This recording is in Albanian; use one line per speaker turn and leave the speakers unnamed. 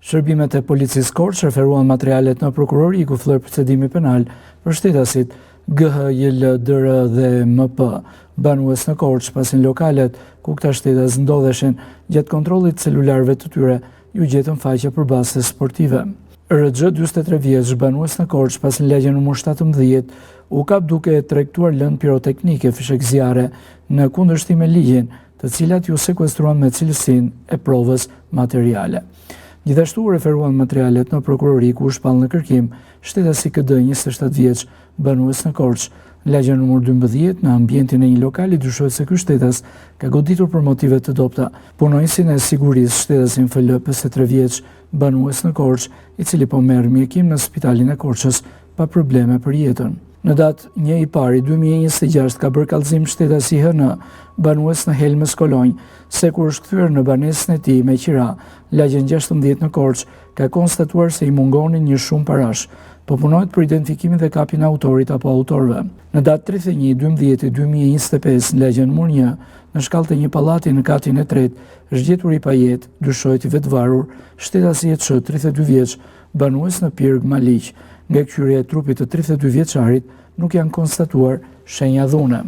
Shërbimet e policisë Korçë referuan materialet në prokurori ku filloi procedimi penal për shtetasit GHJL DR dhe MP, banues në Korçë, pasi në lokalet ku këta shtetas ndodheshin gjatë kontrollit celularëve të tyre ju gjetën faqe përbaste sportive. RG 43 vjeç, banues në Korçë, pas në ligjen nr. 17, u kap duke tregtuar lëndë piroteknike fishek zjarre në kundërshtim me ligjin, të cilat ju sekuestruan me cilësinë e provës materiale. Gjithashtu u referuan materialet në prokurori ku u shpall në kërkim shtetasi KD 27 vjeç, banues në Korçë. Në ligjen nr. 12, në ambientin e një lokali dyshohet se ky shtetas ka goditur për motive të dobta. Punonjësin e sigurisë shtetasin FL 53 vjeç, banues në Korçë, i cili po merr mjekim në spitalin e Korçës pa probleme për jetën. Në datë 1/1/2026 ka bërë kallëzim shtetasi HN, banues në Helmës Kolonjë, se kur është kthyer në banesën e tij me qira, lagjen 16 në Korçë, ka konstatuar se i mungonin një shumë parash, po punohet për identifikimin dhe kapjen e autorit apo autorëve. Në datë 31/12/2025 në lagjen nr. 1, në shkallë të një pallati në katin e 3, është gjetur i pajet, dyshohet i vetvarur, shtetasi EÇ 32 vjeç, banues në Pirg Maliq. Nga kthyrja e trupit të 32 vjeçarit nuk janë konstatuar shenja dhune.